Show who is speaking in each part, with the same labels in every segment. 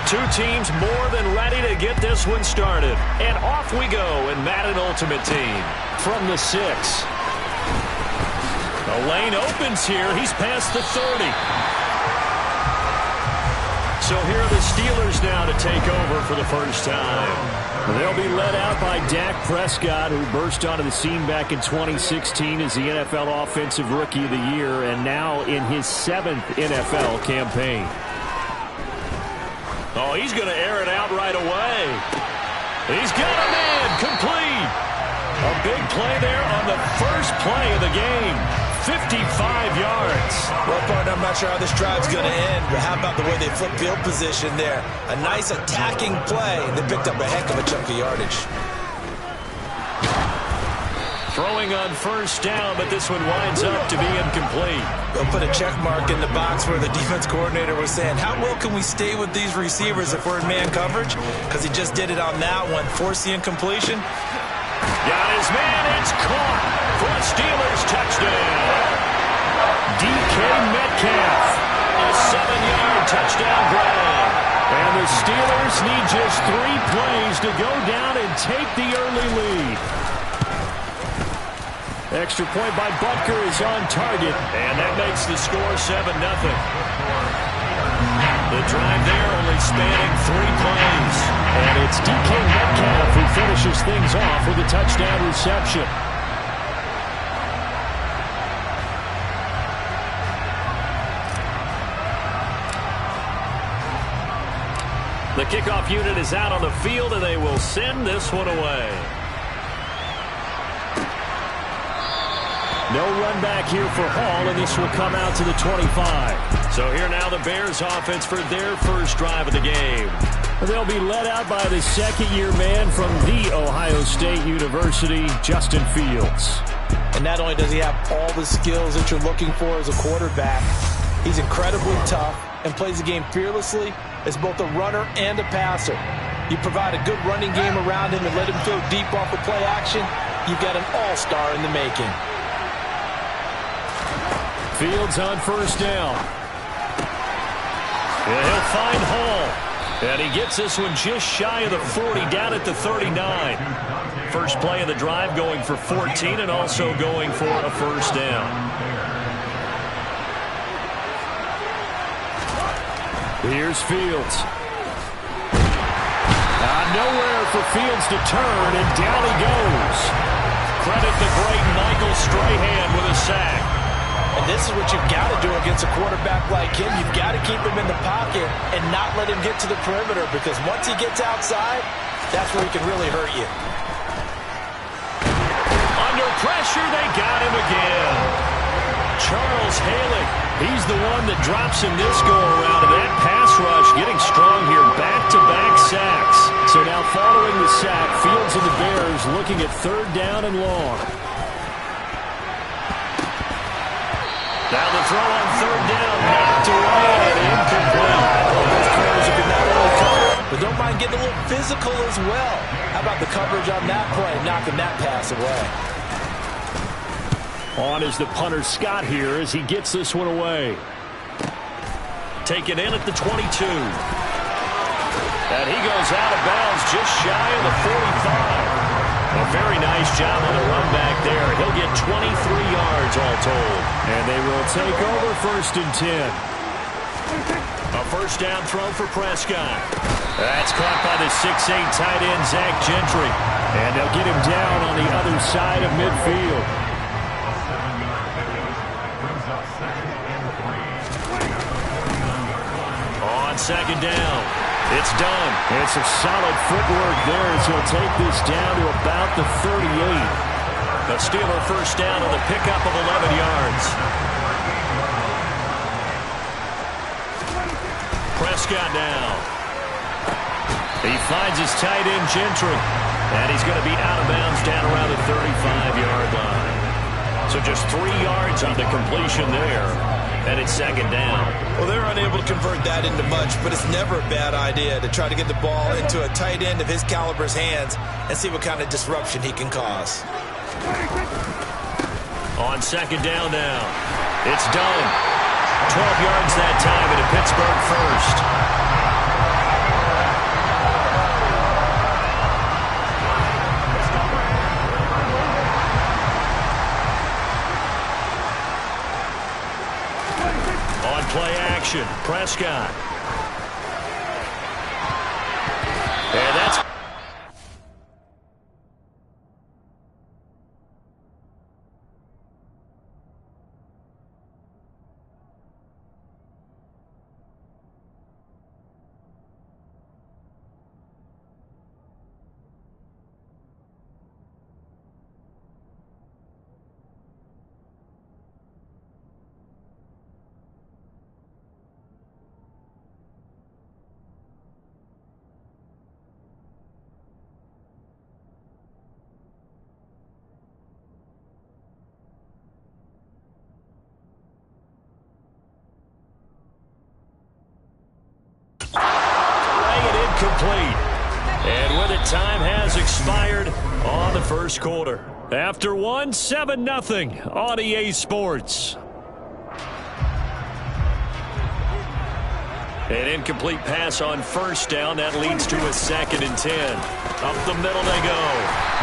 Speaker 1: Two teams more than ready to get this one started. And off we go in Madden Ultimate Team. From the 6. The lane opens here. He's past the 30. So here are the Steelers now to take over for the first time. They'll be led out by Dak Prescott, who burst onto the scene back in 2016 as the NFL Offensive Rookie of the Year, and now in his 7th NFL campaign. Oh, he's going to air it out right away. He's got a man complete. A big play there on the first play of the game. 55 yards.
Speaker 2: Well, partner, I'm not sure how this drive's going to end, but how about the way they flip field position there? A nice attacking play. They picked up a heck of a chunk of yardage.
Speaker 1: Throwing on first down, but this one winds up to be incomplete.
Speaker 2: They'll put a check mark in the box where the defense coordinator was saying, how well can we stay with these receivers if we're in man coverage? Because he just did it on that one, forced the incompletion.
Speaker 1: Got his man, it's caught for a Steelers touchdown. DK Metcalf, a 7-yard touchdown grab. And the Steelers need just 3 plays to go down and take the early lead. Extra point by Butker is on target, and that makes the score 7-0. The drive there only spanning 3 plays. And it's DK Metcalf who finishes things off with a touchdown reception. The kickoff unit is out on the field, and they will send this one away. No run back here for Hall, and this will come out to the 25. So here now the Bears offense for their first drive of the game. They'll be led out by the second-year man from The Ohio State University, Justin Fields.
Speaker 2: And not only does he have all the skills that you're looking for as a quarterback, he's incredibly tough and plays the game fearlessly as both a runner and a passer. You provide a good running game around him and let him throw deep off the play action, you've got an all-star in the making.
Speaker 1: Fields on first down. And he'll find Hall. And he gets this one just shy of the 40, down at the 39. First play of the drive going for 14 and also going for a first down. Here's Fields. Nowhere for Fields to turn, and down he goes. Credit the great Michael Strahan with a sack.
Speaker 2: And this is what you've got to do against a quarterback like him. You've got to keep him in the pocket and not let him get to the perimeter, because once he gets outside, that's where he can really hurt you.
Speaker 1: Under pressure, they got him again. Charles Haley, he's the one that drops in this go-around, and that pass rush getting strong here. Back-to-back sacks. So now following the sack, Fields and the Bears looking at 3rd down and long. Now the throw on 3rd down, knocked away and incomplete.
Speaker 2: Those players can not only cover, but don't mind getting a little physical as well. How about the coverage on that play, knocking that pass away?
Speaker 1: On is the punter Scott here as he gets this one away. Taken in at the 22. And he goes out of bounds just shy of the 45. A very nice job on the run back there. He'll get 23 yards all told. And they will take over 1st and 10. A first down throw for Prescott. That's caught by the 6'8 tight end, Zach Gentry. And they'll get him down on the other side of midfield. On 2nd down. It's done. It's a solid footwork there as he'll take this down to about the 38. The Steeler first down on the pickup of 11 yards. Prescott now. He finds his tight end, Gentry. And he's going to be out of bounds down around the 35-yard line. So just 3 yards on the completion there. And it's 2nd down.
Speaker 2: Well, they're unable to convert that into much, but it's never a bad idea to try to get the ball into a tight end of his caliber's hands and see what kind of disruption he can cause.
Speaker 1: On 2nd down now. It's done. 12 yards that time into Pittsburgh first. Prescott. And that's... complete. And with it, time has expired on the first quarter. After one, 7-0 on EA Sports. An incomplete pass on first down. That leads to a 2nd and 10. Up the middle they go.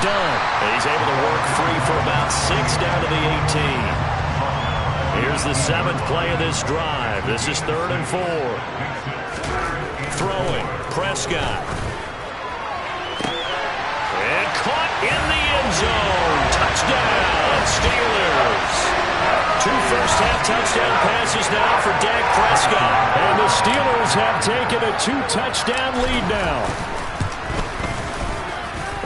Speaker 1: Done. And he's able to work free for about 6 down to the 18. Here's the 7th play of this drive. This is 3rd and 4. Throwing, Prescott. And caught in the end zone. Touchdown, Steelers. 2 first-half touchdown passes now for Dak Prescott. And the Steelers have taken a 2-touchdown lead now.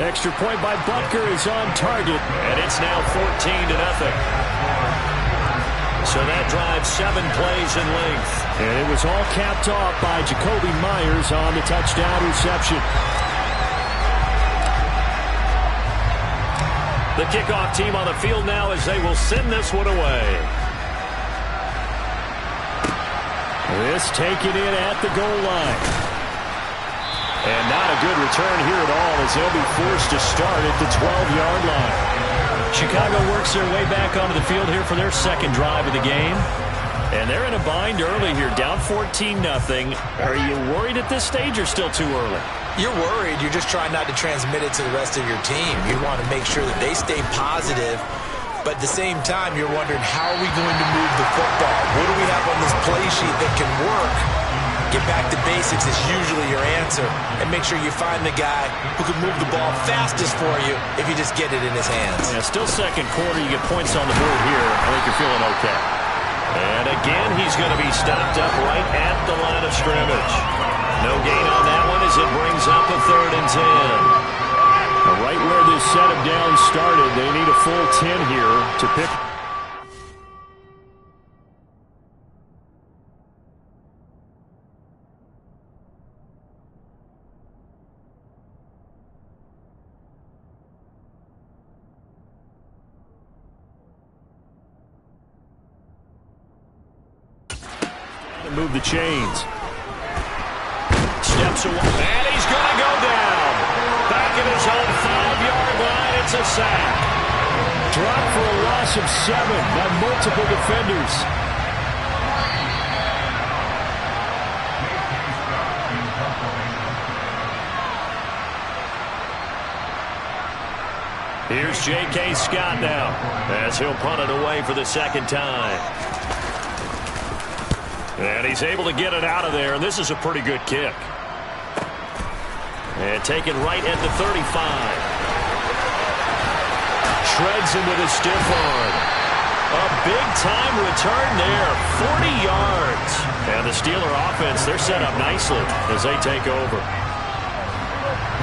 Speaker 1: Extra point by Butker is on target. And it's now 14-0. So that drives 7 plays in length. And it was all capped off by Jacoby Myers on the touchdown reception. The kickoff team on the field now as they will send this one away. This taken in at the goal line. And not a good return here at all as they'll be forced to start at the 12-yard line. Chicago works their way back onto the field here for their 2nd drive of the game. And they're in a bind early here, down 14-0. Are you worried at this stage or still too early?
Speaker 2: You're worried. You're just trying not to transmit it to the rest of your team. You want to make sure that they stay positive. But at the same time, you're wondering, how are we going to move the football? What do we have on this play sheet that can work? Get back to basics is usually your answer. And make sure you find the guy who can move the ball fastest for you if you just get it in his hands.
Speaker 1: Yeah, still 2nd quarter. You get points on the board here. I think you're feeling okay. And again, he's going to be stopped up right at the line of scrimmage. No gain on that one as it brings up a 3rd and 10. Right where this set of downs started, they need a full 10 here to pick. Move the chains. Steps away. And he's going to go down. Back at his own 5-yard line. It's a sack. Dropped for a loss of 7 by multiple defenders. Here's J.K. Scott now as he'll punt it away for the 2nd time. And he's able to get it out of there, and this is a pretty good kick. And taken right at the 35. Shreds him with a stiff arm. A big-time return there, 40 yards. And the Steeler offense, they're set up nicely as they take over.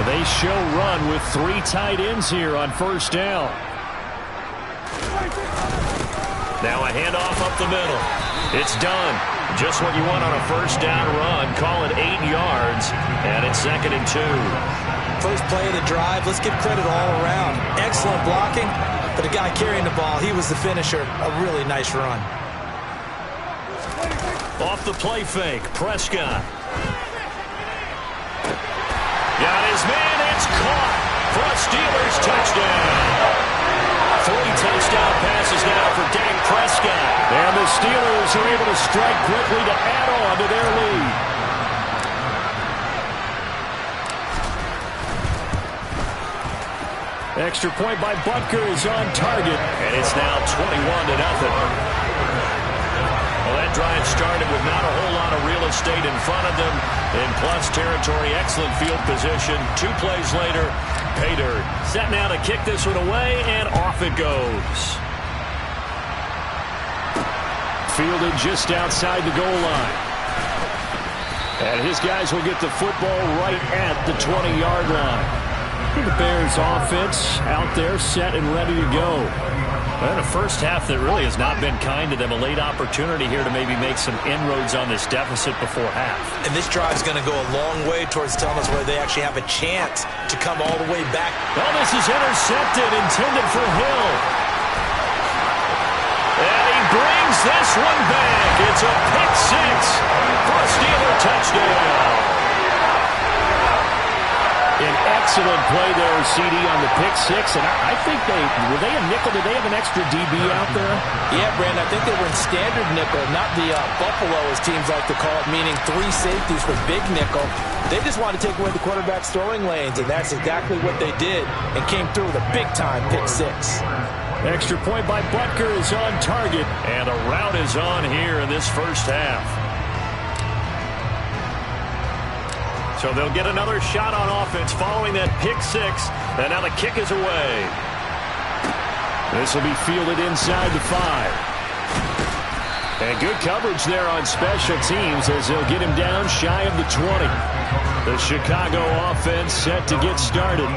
Speaker 1: They show run with 3 tight ends here on 1st down. Now a handoff up the middle. It's done. Just what you want on a 1st down run. Call it 8 yards, and it's 2nd and 2.
Speaker 2: First play of the drive. Let's give credit all around. Excellent blocking, but the guy carrying the ball, he was the finisher. A really nice run.
Speaker 1: Off the play fake, Prescott. Got his man. It's caught for a Steelers touchdown. 3 touchdown passes now for Dak Prescott. And the Steelers are able to strike quickly to add on to their lead. Extra point by Butker is on target. And it's now 21-0. A Well, that drive started with not a whole lot of real estate in front of them. In plus territory, excellent field position. 2 plays later, pay dirt. Set now to kick this one away, and off it goes. Fielded just outside the goal line. And his guys will get the football right at the 20-yard line. The Bears offense out there set and ready to go. Well, a first half that really has not been kind to them. A late opportunity here to maybe make some inroads on this deficit before half.
Speaker 2: And this drive's going to go a long way towards telling us where they actually have a chance to come all the way back.
Speaker 1: Well, this is intercepted, intended for Hill. And he brings this one back. It's a pick six for a Steeler touchdown. An excellent play there, CD, on the pick six. And I think were they a nickel? Did they have an extra DB out there?
Speaker 2: Yeah, Brandon, I think they were in standard nickel, not the Buffalo, as teams like to call it, meaning 3 safeties for big nickel. They just wanted to take away the quarterback's throwing lanes, and that's exactly what they did, and came through with a big-time pick six.
Speaker 1: Extra point by Butker is on target, and a route is on here in this first half. So they'll get another shot on offense following that pick six, and now the kick is away. This will be fielded inside the 5. And good coverage there on special teams as they'll get him down shy of the 20. The Chicago offense set to get started.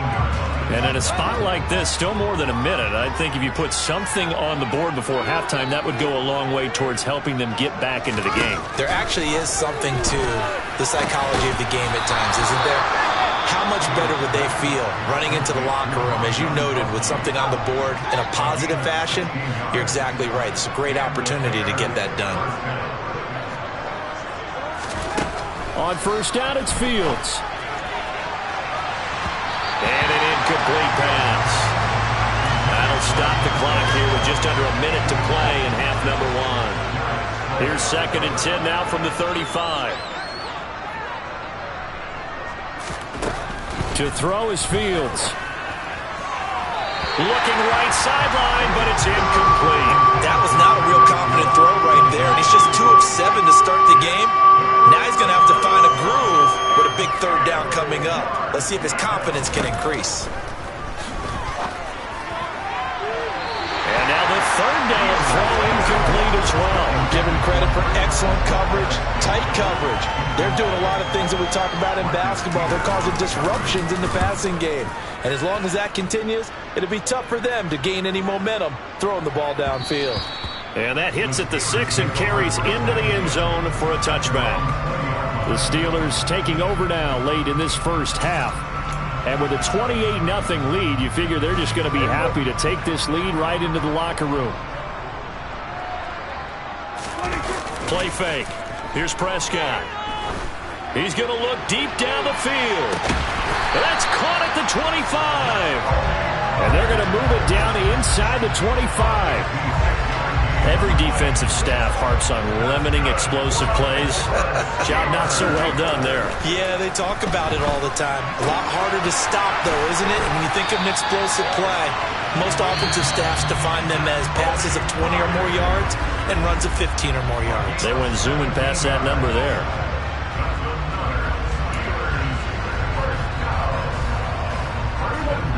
Speaker 1: And in a spot like this, still more than a minute, I think if you put something on the board before halftime, that would go a long way towards helping them get back into the game.
Speaker 2: There actually is something to the psychology of the game at times, isn't there? How much better would they feel running into the locker room, as you noted, with something on the board in a positive fashion? You're exactly right. It's a great opportunity to get that done.
Speaker 1: On first down, it's Fields. And an incomplete pass. That'll stop the clock here with just under a minute to play in half number 1. Here's 2nd and 10 now from the 35. To throw is Fields. Looking right sideline, but it's incomplete.
Speaker 2: That was not a real confident throw right there, and he's just 2 of 7 to start the game. Now he's going to have to find a groove with a big 3rd down coming up. Let's see if his confidence can increase.
Speaker 1: And now the 3rd down throw incomplete as well.
Speaker 2: Give him credit for excellent coverage, tight coverage. They're doing a lot of things that we talk about in basketball. They're causing disruptions in the passing game. And as long as that continues, it'll be tough for them to gain any momentum throwing the ball downfield.
Speaker 1: And that hits at the 6 and carries into the end zone for a touchback. The Steelers taking over now late in this first half. And with a 28-0 lead, you figure they're just going to be happy to take this lead right into the locker room. Play fake. Here's Prescott. He's going to look deep down the field. That's caught at the 25. And they're going to move it down inside the 25. Every defensive staff harps on limiting explosive plays. Job not so well done there.
Speaker 2: Yeah, they talk about it all the time. A lot harder to stop, though, isn't it? And when you think of an explosive play, most offensive staffs define them as passes of 20 or more yards and runs of 15 or more yards.
Speaker 1: They went zooming past that number there.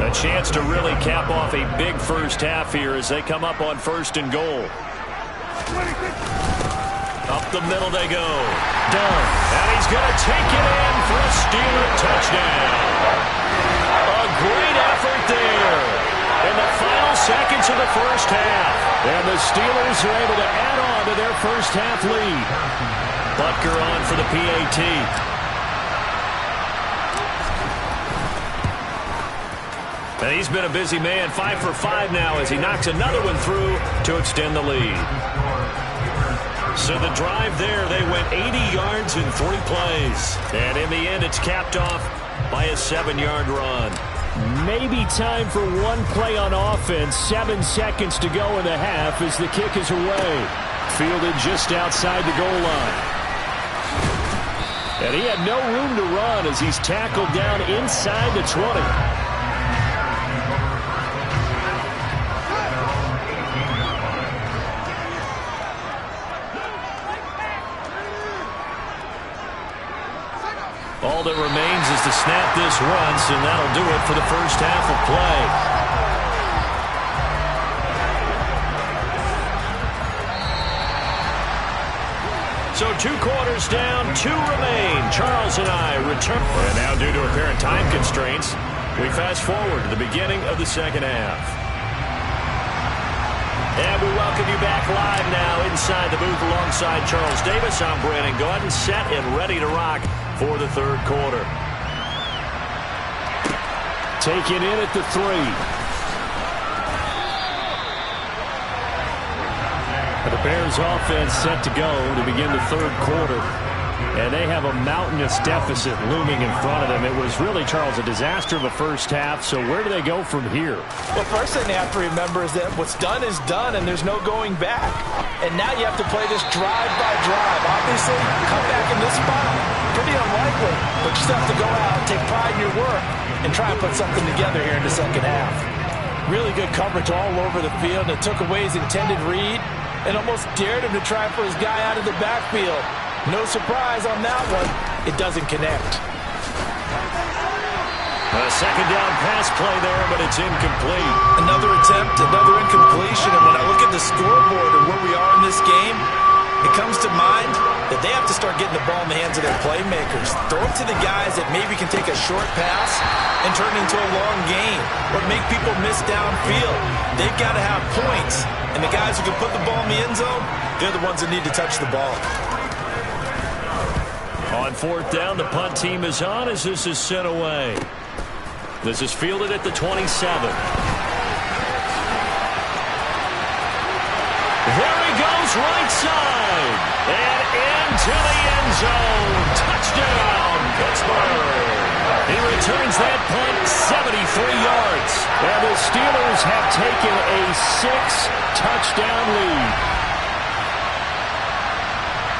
Speaker 1: A chance to really cap off a big first half here as they come up on 1st and goal. Up the middle they go. Done. And he's going to take it in for a Steeler touchdown. A great effort there in the final seconds of the first half. And the Steelers are able to add on to their first half lead. Butker on for the PAT. And he's been a busy man, 5 for 5 now as he knocks another one through to extend the lead. So the drive there, they went 80 yards in 3 plays. And in the end, it's capped off by a 7-yard run. Maybe time for one play on offense. 7 seconds to go in the half as the kick is away. Fielded just outside the goal line. And he had no room to run as he's tackled down inside the 20. All that remains is to snap this once, and that'll do it for the first half of play. So 2 quarters down, 2 remain. Charles and I return. And now due to apparent time constraints, we fast forward to the beginning of the second half. And we welcome you back live now inside the booth alongside Charles Davis. I'm Brandon Gaudin, set and ready to rock for the third quarter. Taken in at the 3. The Bears offense set to go to begin the third quarter. And they have a mountainous deficit looming in front of them. It was really, Charles, a disaster of a first half. So where do they go from here?
Speaker 2: Well, first thing they have to remember is that what's done is done, and there's no going back. And now you have to play this drive by drive. Obviously, come back in this spot, pretty unlikely. But you still have to go out and take pride in your work and try and put something together here in the second half. Really good coverage all over the field. It took away his intended read and almost dared him to try for his guy out of the backfield. No surprise on that one. It doesn't connect.
Speaker 1: A second down pass play there, but it's incomplete.
Speaker 2: Another attempt, another incompletion. And when I look at the scoreboard and where we are in this game, it comes to mind that they have to start getting the ball in the hands of their playmakers. Throw it to the guys that maybe can take a short pass and turn it into a long gain or make people miss downfield. They've got to have points. And the guys who can put the ball in the end zone, they're the ones that need to touch the ball.
Speaker 1: On fourth down, the punt team is on as this is sent away. This is fielded at the 27. There he goes, right side. And into the end zone. Touchdown, Pittsburgh. He returns that punt 73 yards. And the Steelers have taken a 6-touchdown lead.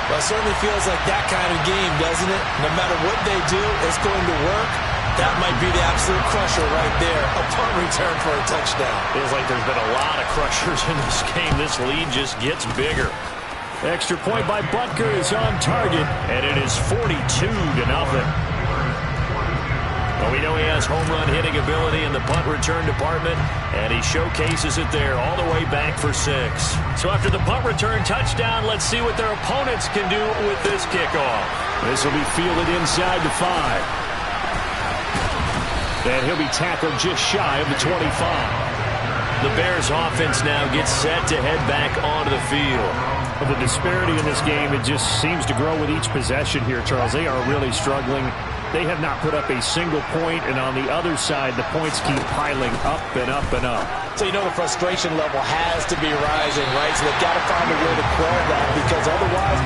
Speaker 2: Well, it certainly feels like that kind of game, doesn't it? No matter what they do, it's going to work. That might be the absolute crusher right there. A punt return for a touchdown.
Speaker 1: Feels like there's been a lot of crushers in this game. This lead just gets bigger. Extra point by Butker is on target, and it is 42-0. Well, we know he has home run hitting ability in the punt return department, and he showcases it there all the way back for 6. So after the punt return touchdown, let's see what their opponents can do with this kickoff. This will be fielded inside the 5. And he'll be tackled just shy of the 25. The Bears offense now gets set to head back onto the field. Well, the disparity in this game, it just seems to grow with each possession here, Charles. They are really struggling. They have not put up a single point, and on the other side, the points keep piling up and up and up.
Speaker 2: So you know the frustration level has to be rising, right? So they've got to find a way to quell that, because otherwise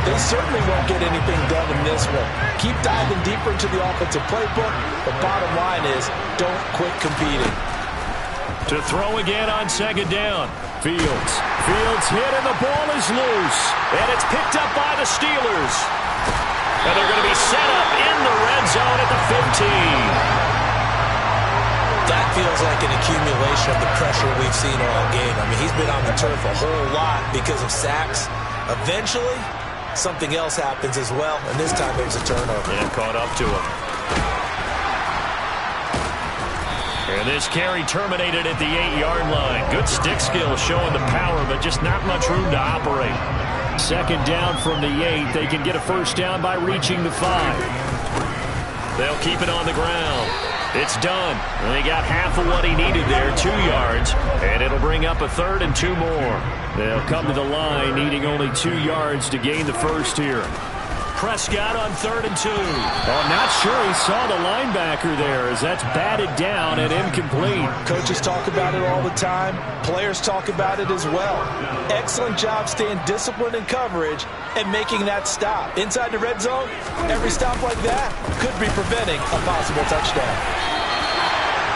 Speaker 2: they certainly won't get anything done in this one. Keep diving deeper into the offensive playbook. The bottom line is don't quit competing.
Speaker 1: To throw again on second down. Fields hit, and the ball is loose. And it's picked up by the Steelers. And they're going to be set up in the red zone at the 15.
Speaker 2: That feels like an accumulation of the pressure we've seen all game. I mean, he's been on the turf a whole lot because of sacks. Eventually, something else happens as well, and this time it was a turnover.
Speaker 1: And caught up to him. And this carry terminated at the 8-yard line. Good stick skill showing the power, but just not much room to operate. Second down from the 8. They can get a first down by reaching the 5. They'll keep it on the ground. It's done. And they got half of what he needed there, 2 yards. And it'll bring up a 3rd and 2 more. They'll come to the line needing only 2 yards to gain the first here. Prescott on 3rd and 2. Well, I'm not sure he saw the linebacker there as that's batted down and incomplete.
Speaker 2: Coaches talk about it all the time. Players talk about it as well. Excellent job staying disciplined in coverage and making that stop. Inside the red zone, every stop like that could be preventing a possible touchdown.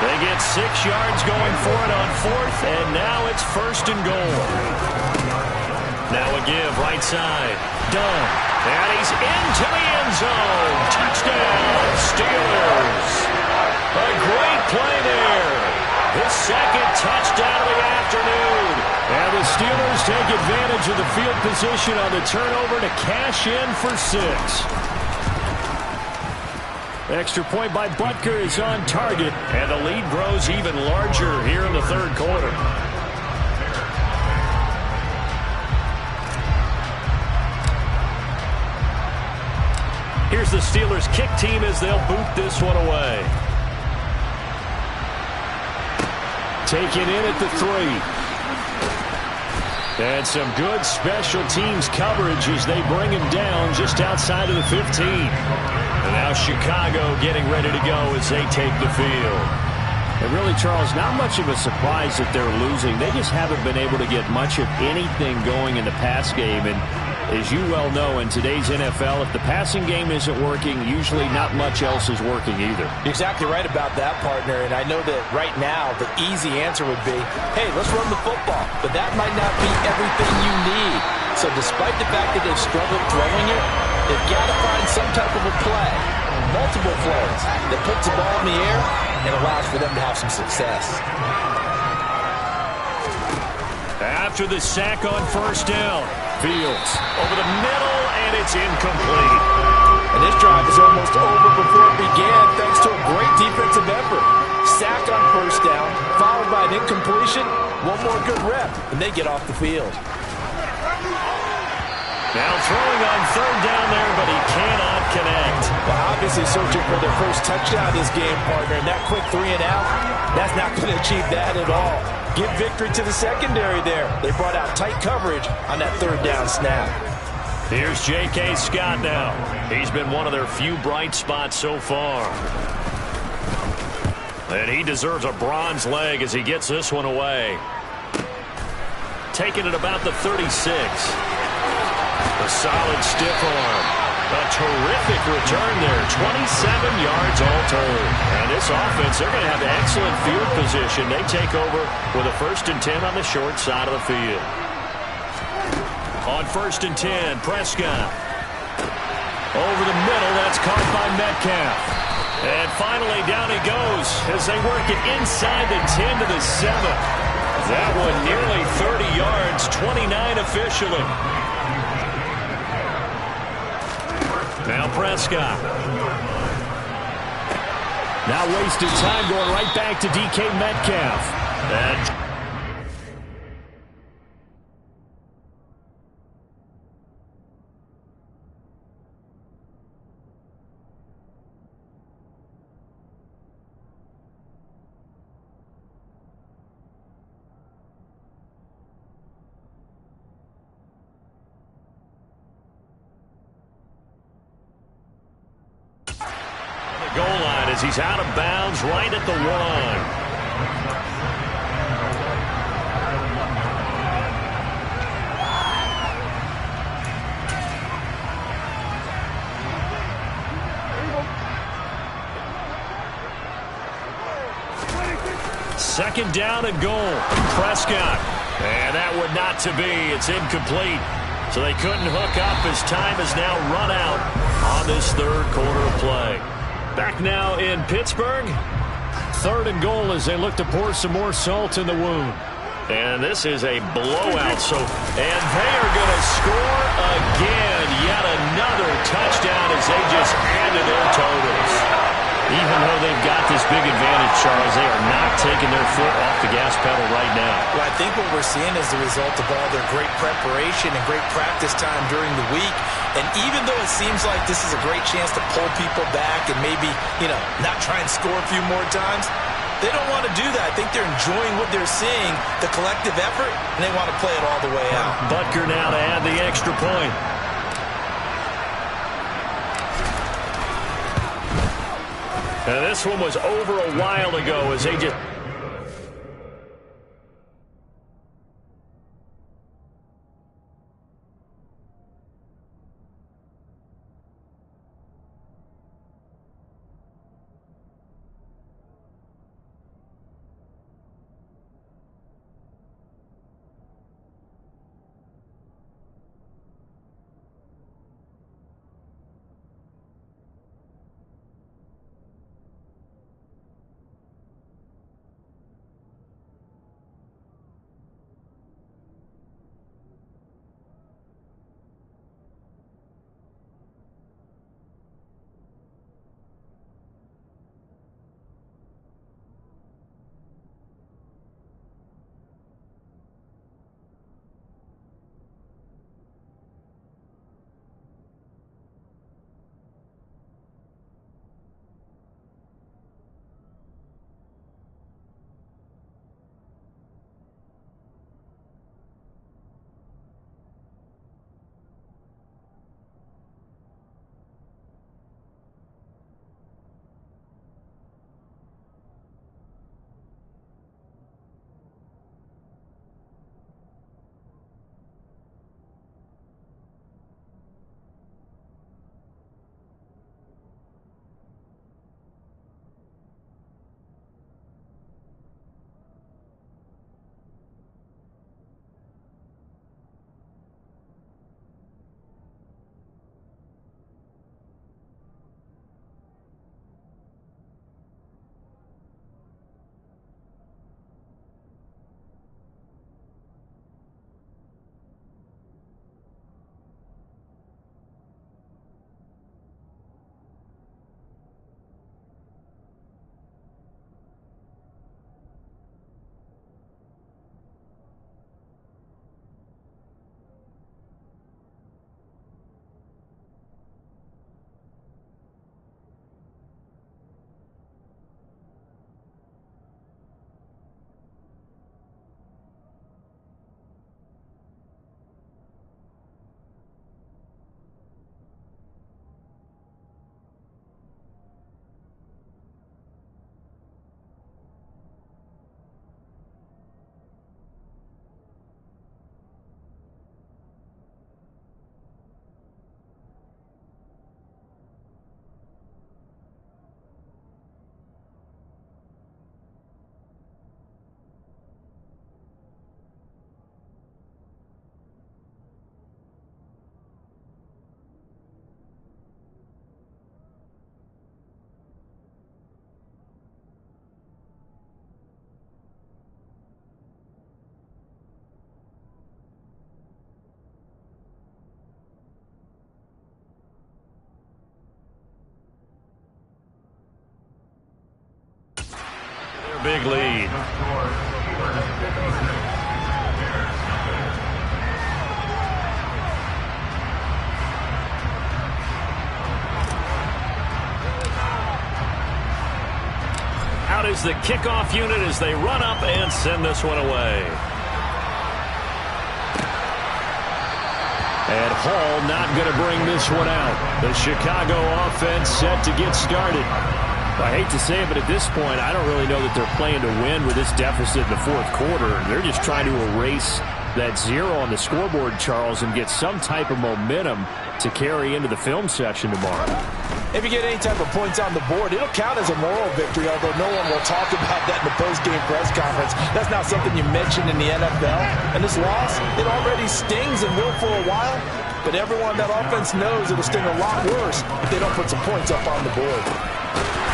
Speaker 1: They get 6 yards going for it on 4th, and now it's 1st and goal. Now a give, right side. Done. And he's into the end zone. Touchdown, Steelers. A great play there. His second touchdown of the afternoon. And the Steelers take advantage of the field position on the turnover to cash in for 6. Extra point by Butker is on target, and the lead grows even larger here in the third quarter. Here's the Steelers' kick team as they'll boot this one away. Taken in at the 3. And some good special teams coverage as they bring him down just outside of the 15. And now Chicago getting ready to go as they take the field. And really, Charles, not much of a surprise that they're losing. They just haven't been able to get much of anything going in the pass game. And as you well know, in today's NFL, if the passing game isn't working, usually not much else is working either.
Speaker 2: You're exactly right about that, partner. And I know that right now the easy answer would be, hey, let's run the football. But that might not be everything you need. So despite the fact that they've struggled throwing it, they've got to find some type of a play, multiple plays, that puts the ball in the air and allows for them to have some success.
Speaker 1: After the sack on first down, Fields over the middle, and it's incomplete.
Speaker 2: And this drive is almost over before it began thanks to a great defensive effort. Sack on first down, followed by an incompletion, one more good rep, and they get off the field.
Speaker 1: Now throwing on third down there, but he cannot connect.
Speaker 2: Well, obviously searching for their first touchdown this game, partner, and that quick 3 and out, that's not going to achieve that at all. Give victory to the secondary there. They brought out tight coverage on that third down snap.
Speaker 1: Here's J.K. Scott now. He's been one of their few bright spots so far. And he deserves a bronze leg as he gets this one away. Taking it about the 36. A solid stiff arm. A terrific return there. 27 yards all told. And this offense, they're going to have excellent field position. They take over with a 1st and 10 on the short side of the field. On 1st and 10, Prescott. Over the middle, that's caught by Metcalf. And finally, down he goes as they work it inside the 10 to the 7. That one nearly 30 yards, 29 officially. Now Prescott. Now wasted time going right back to DK Metcalf. And goal line as he's out of bounds right at the 1. Second down and goal. Prescott. And that would not to be. It's incomplete. So they couldn't hook up as time has now run out on this third quarter of play. Back now in Pittsburgh. 3rd and goal as they look to pour some more salt in the wound. And this is a blowout. And they are going to score again. Yet another touchdown as they just add to their totals. Even though they've got this big advantage, Charles, they are not taking their foot off the gas pedal right now.
Speaker 2: Well, I think what we're seeing is the result of all their great preparation and great practice time during the week. And even though it seems like this is a great chance to pull people back and maybe, not try and score a few more times, they don't want to do that. I think they're enjoying what they're seeing, the collective effort, and they want to play it all the way out.
Speaker 1: Butker now to add the extra point. And this one was over a while ago as they just... big lead. Out is the kickoff unit as they run up and send this one away. And Hall not going to bring this one out. The Chicago offense set to get started. I hate to say it, but at this point, I don't really know that they're playing to win with this deficit in the fourth quarter. They're just trying to erase that 0 on the scoreboard, Charles, and get some type of momentum to carry into the film session tomorrow.
Speaker 2: If you get any type of points on the board, it'll count as a moral victory, although no one will talk about that in the post-game press conference. That's not something you mentioned in the NFL. And this loss, it already stings and will for a while, but everyone on that offense knows it'll sting a lot worse if they don't put some points up on the board.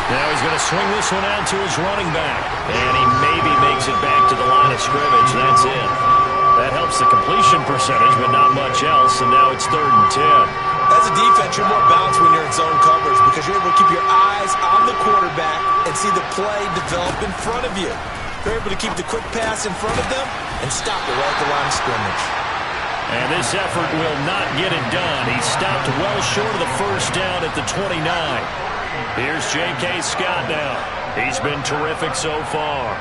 Speaker 1: Now he's going to swing this one out to his running back, and he maybe makes it back to the line of scrimmage. That's it. That helps the completion percentage, but not much else, and now it's 3rd and 10.
Speaker 2: As a defense, you're more balanced when you're in zone coverage because you're able to keep your eyes on the quarterback and see the play develop in front of you. You're able to keep the quick pass in front of them and stop it right at the line of scrimmage.
Speaker 1: And this effort will not get it done. He stopped well short of the first down at the 29. Here's J.K. Scott now. He's been terrific so far.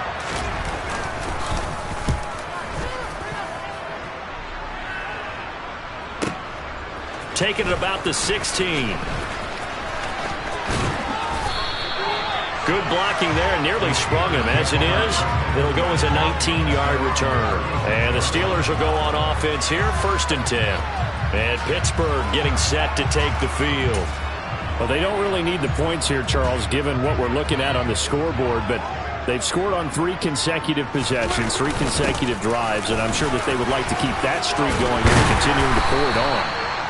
Speaker 1: Taking it about the 16. Good blocking there, nearly sprung him. As it is, it'll go as a 19-yard return. And the Steelers will go on offense here, 1st and 10. And Pittsburgh getting set to take the field. Well, they don't really need the points here, Charles, given what we're looking at on the scoreboard, but they've scored on 3 consecutive possessions, 3 consecutive drives, and I'm sure that they would like to keep that streak going and continuing to pour it on.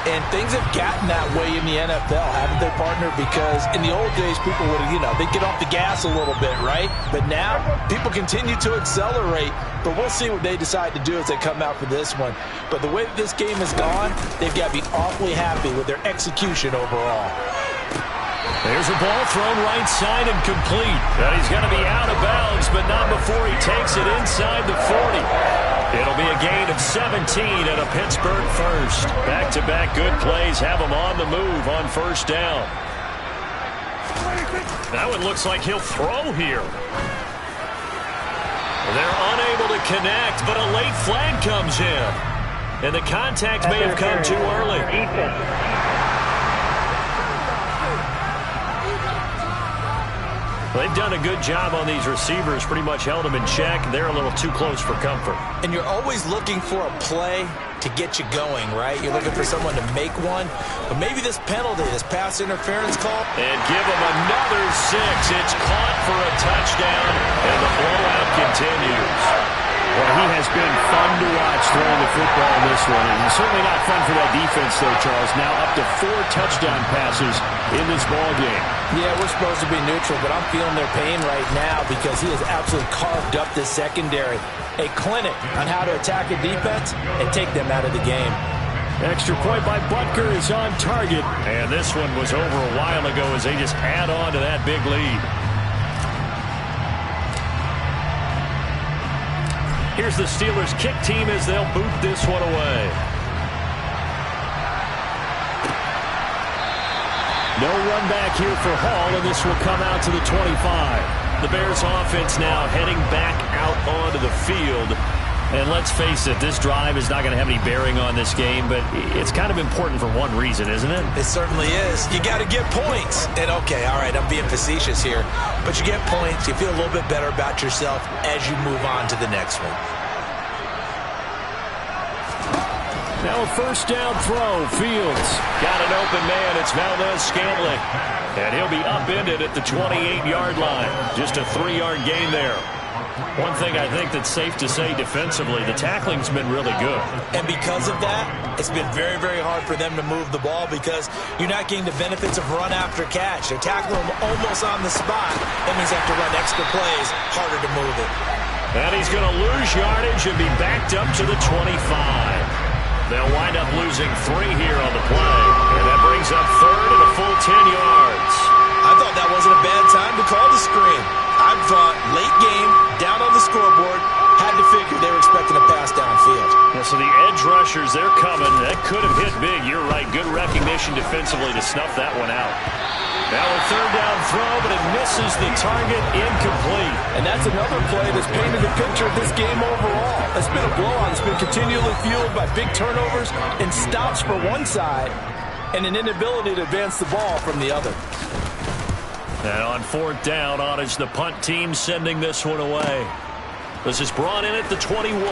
Speaker 2: And things have gotten that way in the NFL, haven't they, partner? Because in the old days, people would, they'd get off the gas a little bit, right? But now, people continue to accelerate. But we'll see what they decide to do as they come out for this one. But the way that this game has gone, they've got to be awfully happy with their execution overall.
Speaker 1: There's a ball thrown right side and complete. And he's going to be out of bounds, but not before he takes it inside the 40. It'll be a gain of 17 and a Pittsburgh first. Back-to-back good plays have him on the move on 1st down. That one looks like he'll throw here. They're unable to connect, but a late flag comes in. And the contact may have come too early. They've done a good job on these receivers, pretty much held them in check. They're a little too close for comfort.
Speaker 2: And you're always looking for a play to get you going, right? You're looking for someone to make one. But maybe this penalty, this pass interference call.
Speaker 1: And give them another 6. It's caught for a touchdown, and the blowout continues. Well, he has been fun to watch throwing the football in this one. And certainly not fun for that defense, though, Charles. Now up to 4 touchdown passes in this ball game. Yeah, we're supposed to be neutral, but I'm feeling their pain right now because he has absolutely carved up this secondary. A clinic on how to attack a defense and take them out of the game. Extra point by Butker is on target. And this one was over a while ago as they just add on to that big lead. Here's the Steelers kick team as they'll boot this one away. No run back here for Hall, and this will come out to the 25. The Bears offense now heading back out onto the field. And let's face it, this drive is not going to have any bearing on this game, but it's kind of important for one reason, isn't it? It certainly is. You got to get points. And okay, all right, I'm being facetious here, but you get points, you feel a little bit better about yourself as you move on to the next one. Now a 1st down throw. Fields got an open man. It's Valdez-Scantling. And he'll be upended at the 28-yard line. Just a 3-yard gain there. One thing I think that's safe to say defensively, the tackling's been really good. And because of that, it's been very, very hard for them to move the ball because you're not getting the benefits of run after catch. They're tackling them almost on the spot. That means they have to run extra plays, harder to move it. And he's going to lose yardage and be backed up to the 25. They'll wind up losing 3 here on the play. And that brings up 3rd and a full 10 yards. I thought that wasn't a bad time to call the screen. I thought late game, so the edge rushers, they're coming. That could have hit big. You're right. Good recognition defensively to snuff that one out. Now a third down throw, but it misses the target, incomplete.
Speaker 2: And that's another play that's painted the picture of this game overall. It's been a blowout. It's been continually fueled by big turnovers and stops for one side and an inability to advance the ball from the other.
Speaker 1: And on fourth down, Ottage, the punt team sending this one away. This is brought in at the 21.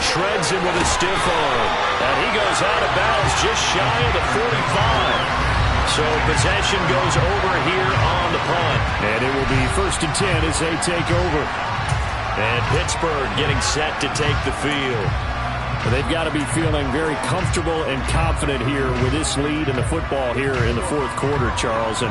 Speaker 1: Shreds him with a stiff arm. And he goes out of bounds just shy of the 45. So possession goes over here on the punt. And it will be 1st and 10 as they take over. And Pittsburgh getting set to take the field. They've got to be feeling very comfortable and confident here with this lead in the football here in the fourth quarter, Charles. And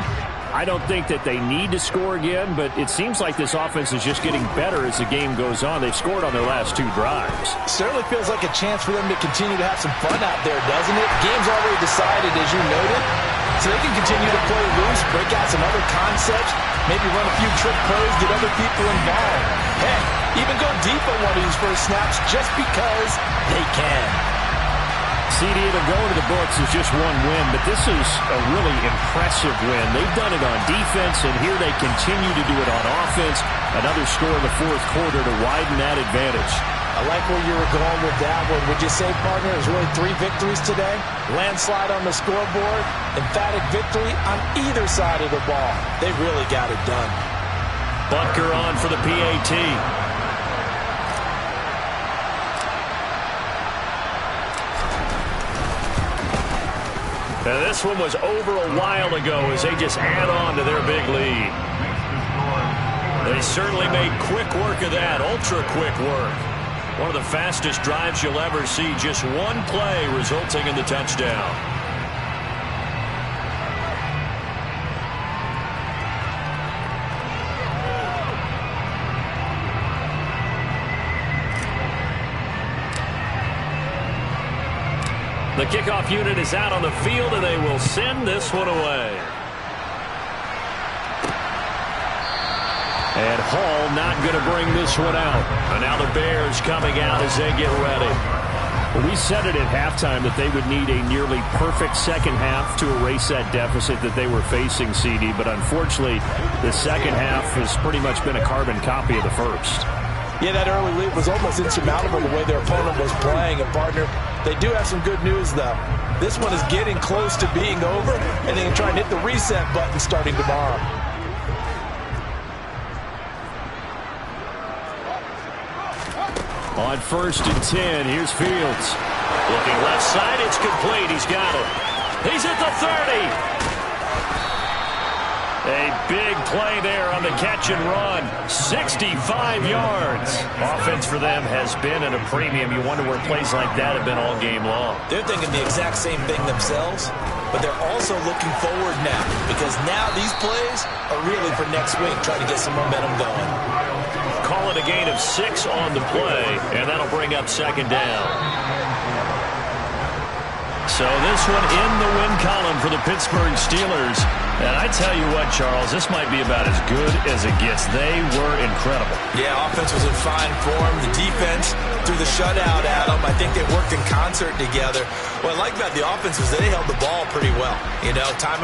Speaker 1: I don't think that they need to score again, but it seems like this offense is just getting better as the game goes on. They've scored on their last 2 drives.
Speaker 2: Certainly feels like a chance for them to continue to have some fun out there, doesn't it? Game's already decided, as you noted. So they can continue to play loose, break out some other concepts, maybe run a few trick plays, get other people involved. Heck, even go deep on one of these first snaps just because they can.
Speaker 1: CD, it'll go into the books as just one win, but this is a really impressive win. They've done it on defense, and here they continue to do it on offense. Another score in the fourth quarter to widen that advantage.
Speaker 2: I like where you were going with that one. Would you say, partner, it was really 3 victories today? Landslide on the scoreboard, emphatic victory on either side of the ball. They really got it done.
Speaker 1: Butker on for the PAT. Now this one was over a while ago as they just add on to their big lead. They certainly made quick work of that, ultra-quick work. One of the fastest drives you'll ever see, just one play resulting in the touchdown. The kickoff unit is out on the field, and they will send this one away. And Hall not going to bring this one out. And now the Bears coming out as they get ready. Well, we said it at halftime that they would need a nearly perfect second half to erase that deficit that they were facing, CD. But unfortunately, the second half has pretty much been a carbon copy of the first.
Speaker 2: Yeah, that early lead was almost insurmountable the way their opponent was playing. And, partner, they do have some good news, though. This one is getting close to being over, and they can try and hit the reset button starting tomorrow.
Speaker 1: On 1st and 10, here's Fields. Looking left side, it's complete. He's got it. He's at the 30. A big play there on the catch and run. 65 yards. Offense for them has been at a premium. You wonder where plays like that have been all game long.
Speaker 2: They're thinking the exact same thing themselves, but they're also looking forward now because now these plays are really for next week, trying to get some momentum going.
Speaker 1: Call it a gain of 6 on the play, and that'll bring up 2nd down. So this one in the win column for the Pittsburgh Steelers. And I tell you what, Charles, this might be about as good as it gets. They were incredible.
Speaker 2: Yeah, offense was in fine form. The defense threw the shutout at them. I think they worked in concert together. What I like about the offense was they held the ball pretty well. You know, time